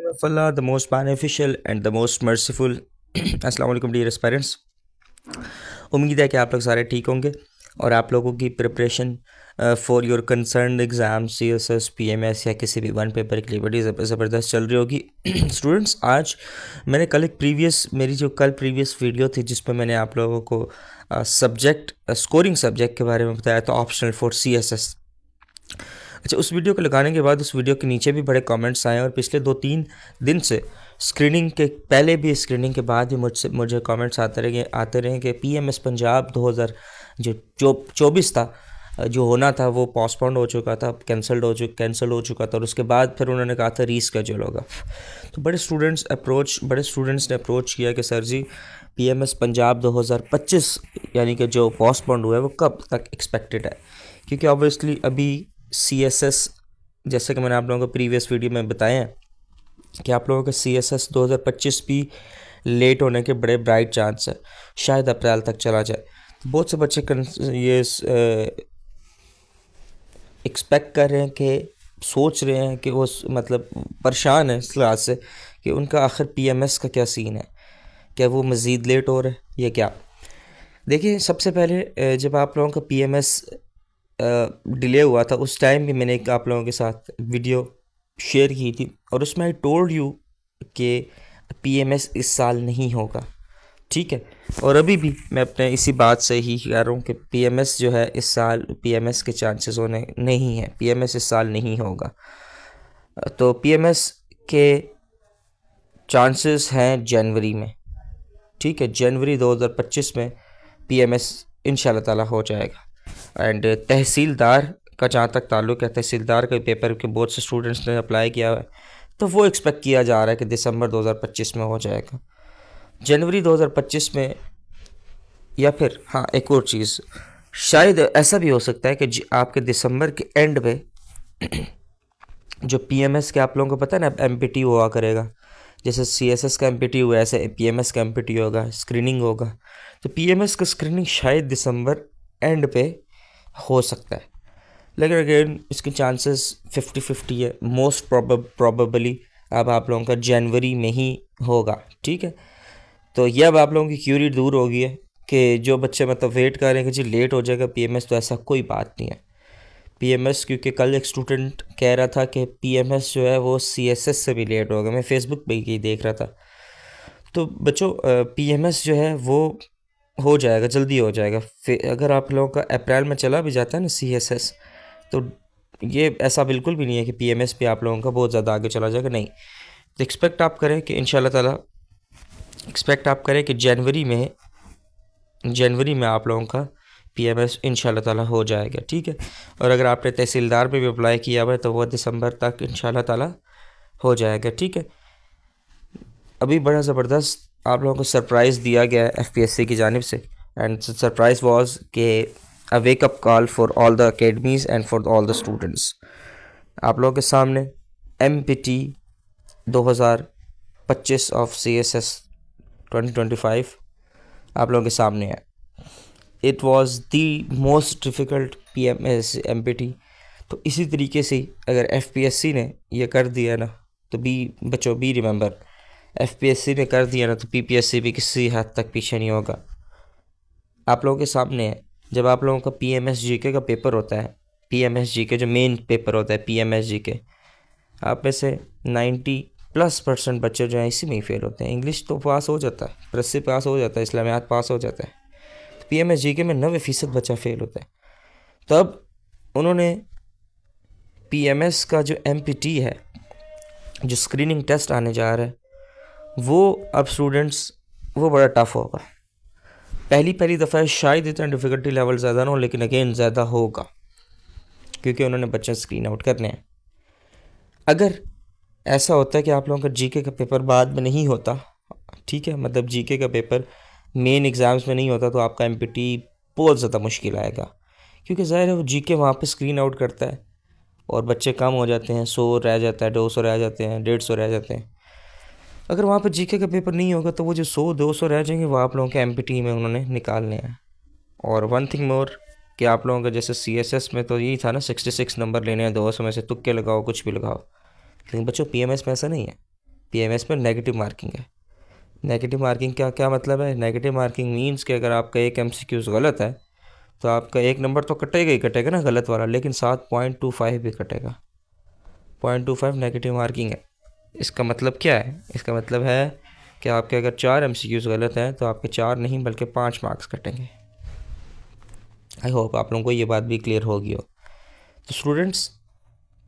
of Allah, the most beneficial and the most merciful. अस्सलाम वालेकुम dear parents. उम्मीद है कि आप लोग सारे ठीक होंगे और आप लोगों की preparation for your concern exam CSS PMS या किसी भी वन पेपर के लिए बड़ी ज़बरदस्त चल रही होगी। स्टूडेंट्स, आज मैंने कल एक प्रीवियस वीडियो थी जिस पर मैंने आप लोगों को सब्जेक्ट स्कोरिंग सब्जेक्ट के बारे में बताया था, ऑप्शनल फॉर CSS। अच्छा, उस वीडियो को लगाने के बाद उस वीडियो के नीचे भी बड़े कमेंट्स आए और पिछले 2-3 दिन से स्क्रीनिंग के पहले भी स्क्रीनिंग के बाद भी मुझे कमेंट्स आते रहे कि PMS पंजाब 2024 था, जो होना था वो पोस्टपोन्ड हो चुका था, कैंसिल हो चुका था और उसके बाद फिर उन्होंने कहा था रीस्केड्यूल होगा। तो बड़े स्टूडेंट्स ने अप्रोच किया कि सर जी PMS पंजाब 2025 यानी कि जो पोस्टपोन्ड हुआ है वो कब तक एक्सपेक्टेड है, क्योंकि ऑब्वियसली अभी CSS जैसे कि मैंने आप लोगों को प्रीवियस वीडियो में बताया है कि आप लोगों का CSS 2025 भी लेट होने के बड़े ब्राइट चांस है, शायद अप्रैल तक चला जाए। तो बहुत से बच्चे ये एक्सपेक्ट कर रहे हैं कि सोच रहे हैं कि वो मतलब परेशान है इस लिहाज से कि उनका आखिर PMS का क्या सीन है, क्या वो मज़ीद लेट हो रहा है या क्या। देखिए, सबसे पहले जब आप लोगों का PMS डिले हुआ था उस टाइम भी मैंने एक आप लोगों के साथ वीडियो शेयर की थी और उसमें आई टोल्ड यू कि PMS इस साल नहीं होगा, ठीक है। और अभी भी मैं अपने इसी बात से ही कह रहा हूँ कि PMS जो है इस साल PMS के चांसेस होने नहीं है, PMS इस साल नहीं होगा। तो PMS के चांसेस हैं जनवरी में, ठीक है, जनवरी 2025 में PMS इंशाल्लाह ताला हो जाएगा। एंड तहसीलदार का जहाँ तक ताल्लुक़ है, तहसीलदार के पेपर के बहुत से स्टूडेंट्स ने अप्लाई किया है, तो वो एक्सपेक्ट किया जा रहा है कि दिसंबर 2025 में हो जाएगा, जनवरी 2025 में। या फिर हाँ, एक और चीज़, शायद ऐसा भी हो सकता है कि आपके दिसंबर के एंड में जो PMS के आप लोगों को पता है ना MPT हुआ करेगा, जैसे CSS का MPT हुआ ऐसे PMS का MPT होगा, स्क्रीनिंग होगा। तो PMS का स्क्रीनिंग शायद दिसंबर एंड पे हो सकता है, लेकिन अगेन इसके चांसेस 50-50 है। मोस्ट प्रोबेबली अब आप लोगों का जनवरी में ही होगा, ठीक है। तो ये अब आप लोगों की क्यूरी दूर हो गई है कि जो बच्चे मतलब वेट कर रहे हैं कि जी लेट हो जाएगा PMS, तो ऐसा कोई बात नहीं है। PMS, क्योंकि कल एक स्टूडेंट कह रहा था कि PMS जो है वो CSS से भी लेट होगा, मैं फेसबुक पे ही देख रहा था। तो बच्चों, PMS जो है वो हो जाएगा, जल्दी हो जाएगा। अगर आप लोगों का अप्रैल में चला भी जाता है ना CSS, तो ये ऐसा बिल्कुल भी नहीं है कि PMS पे आप लोगों का बहुत ज़्यादा आगे चला जाएगा, नहीं। तो एक्सपेक्ट आप करें कि इंशाल्लाह ताला जनवरी में आप लोगों का PMS इंशाल्लाह ताला हो जाएगा, ठीक है। और अगर आपने तहसीलदार पे भी अप्लाई किया हुआ है तो वह दिसंबर तक इंशाल्लाह ताला हो जाएगा, ठीक है। अभी बड़ा ज़बरदस्त आप लोगों को सरप्राइज़ दिया गया है FPSC की जानिब से, एंड सरप्राइज़ वाज कि a wake up call for all the academies and for all the students. आप लोगों के सामने MPT 2025 ऑफ CSS 2025 आप लोगों के सामने है। It was the most difficult PMS MPT। तो इसी तरीके से अगर FPSC ने यह कर दिया ना, तो बच्चों बी रिमेंबर, FPSC ने कर दिया ना तो PPSC भी किसी हद तक पीछे नहीं होगा। आप लोगों के सामने है, जब आप लोगों का PMS GK का पेपर होता है, PMS GK जो मेन पेपर होता है PMS GK, आप में से 90+% बच्चे जो हैं इसी में ही फेल होते हैं। इंग्लिश तो पास हो जाता है, प्रेसी पास हो जाता है, इस्लामियात पास हो जाता है, तो PMS GK में 90% बच्चा फेल होता है। तब उन्होंने PMS का जो MPT है, जो स्क्रीनिंग टेस्ट आने जा रहा है, वो अब स्टूडेंट्स वो बड़ा टफ़ होगा। पहली दफ़ा शायद इतना डिफ़िकल्टी लेवल ज़्यादा ना हो, लेकिन अगेन ज़्यादा होगा क्योंकि उन्होंने बच्चे स्क्रीन आउट करने हैं। अगर ऐसा होता है कि आप लोगों का GK का पेपर बाद में नहीं होता, ठीक है, मतलब GK का पेपर मेन एग्ज़ाम्स में नहीं होता, तो आपका MPT बहुत ज़्यादा मुश्किल आएगा, क्योंकि ज़ाहिर है वो GK वहाँ पे स्क्रीन आउट करता है और बच्चे कम हो जाते हैं, 100 रह जाता है, 200 रह जाते हैं, 150 रह जाते हैं। अगर वहाँ पर GK का पेपर नहीं होगा तो वो जो 100-200 रह जाएंगे वो आप लोगों के MPT में उन्होंने निकालने हैं। और वन थिंग मोर कि आप लोगों का जैसे CSS में तो यही था ना, 66 नंबर लेने हैं, 200 में से तुक्के लगाओ, कुछ भी लगाओ। लेकिन बच्चों PMS में ऐसा नहीं है। PMS में नेगेटिव मार्किंग है। नेगेटिव मार्किंग क्या क्या मतलब है? नेगेटिव मार्किंग मीन्स कि अगर आपका एक MCQ गलत है तो आपका एक नंबर तो कटेगा ही कटेगा ना गलत वाला, लेकिन साथ 0.25 भी कटेगा। 0.25 नेगेटिव मार्किंग है। इसका मतलब क्या है? इसका मतलब है कि आपके अगर 4 MCQs गलत हैं तो आपके 4 नहीं बल्कि 5 मार्क्स कटेंगे। आई होप आप लोगों को ये बात भी क्लियर होगी हो। तो students,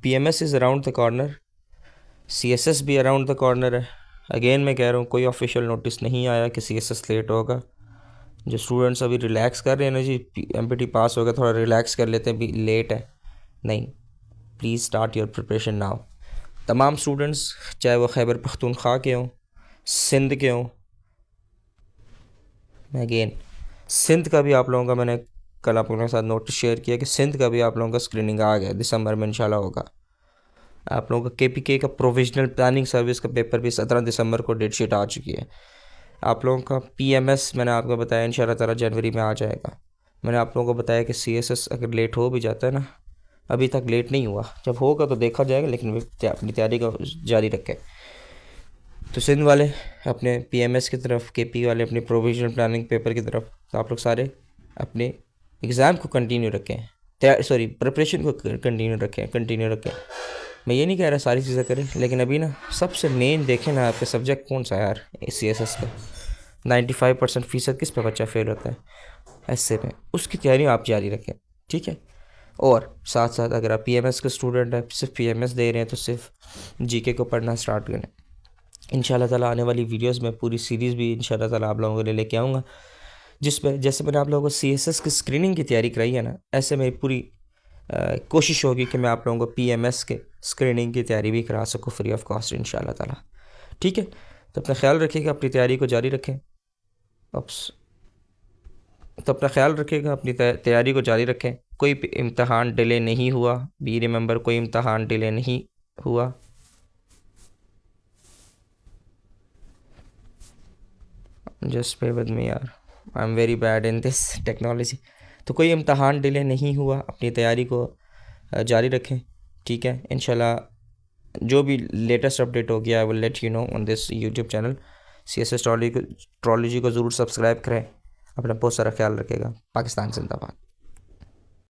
PMS is around the corner, CSS भी अराउंड द कॉर्नर है। अगेन मैं कह रहा हूँ, कोई ऑफिशियल नोटिस नहीं आया कि CSS लेट होगा। जो स्टूडेंट्स अभी रिलैक्स कर रहे हैं ना जी, MPT पास हो गया, थोड़ा रिलैक्स कर लेते हैं, भी लेट है, नहीं, please start your preparation now. तमाम स्टूडेंट्स, चाहे वो खैबर पख्तूनख्वा के हों, सिंध के हों, अगेन सिंध का भी आप लोगों का मैंने कल आप लोगों के साथ नोटिस शेयर किया कि सिंध का भी आप लोगों का स्क्रीनिंग आ गया, दिसंबर में इंशाल्लाह होगा। आप लोगों का KPK का प्रोविजनल प्लानिंग सर्विस का पेपर भी 17 दिसंबर को डेट शीट आ चुकी है। आप लोगों का PMS मैंने आपको बताया इंशाल्लाह ताला जनवरी में आ जाएगा। मैंने आप लोगों को बताया कि CSS अगर लेट हो भी जाता है ना, अभी तक लेट नहीं हुआ, जब होगा तो देखा जाएगा, लेकिन अपनी तैयारी को जारी रखें। तो सिंध वाले अपने PMS की तरफ, KP वाले अपनी प्रोविजनल प्लानिंग पेपर की तरफ, तो आप लोग सारे अपने एग्ज़ाम को कंटिन्यू रखें, प्रिपरेशन को कंटिन्यू रखें। मैं ये नहीं कह रहा सारी चीज़ें करें, लेकिन अभी ना सबसे मेन देखें ना, आपके सब्जेक्ट कौन सा है यार, CSS का 95% किस पे बच्चा फेल होता है, ऐसे में उसकी तैयारी आप जारी रखें, ठीक है। और साथ साथ अगर आप PMS के स्टूडेंट हैं, सिर्फ PMS दे रहे हैं, तो सिर्फ GK को पढ़ना स्टार्ट करें। इंशाल्लाह ताला आने वाली वीडियोस में पूरी सीरीज़ भी इंशाल्लाह ताला आप लोगों के लिए लेके आऊँगा, जिसमें जैसे मैंने आप लोगों को CSS की स्क्रीनिंग की तैयारी कराई है ना, ऐसे मेरी पूरी कोशिश होगी कि मैं आप लोगों को PMS के स्क्रीनिंग की तैयारी भी करा सकूँ फ्री ऑफ कॉस्ट इंशाल्लाह ताला, ठीक है। तो अपना ख्याल रखिएगा, अपनी तैयारी को जारी रखें। अपना ख्याल रखिएगा, अपनी तैयारी को जारी रखें। कोई इम्तहान डिले नहीं हुआ, बी रिमेंबर, कोई इम्तहान डिले नहीं हुआ। जस्ट पे विद मी यार, I am very bad in this technology. तो कोई इम्तहान डिले नहीं हुआ, अपनी तैयारी को जारी रखें, ठीक है। इंशाल्लाह जो भी लेटेस्ट अपडेट हो गया I will let you know on this YouTube channel. CSS ट्रॉलोजी को ज़रूर सब्सक्राइब करें। अपना बहुत सारा ख्याल रखेगा। पाकिस्तान जिंदाबाद।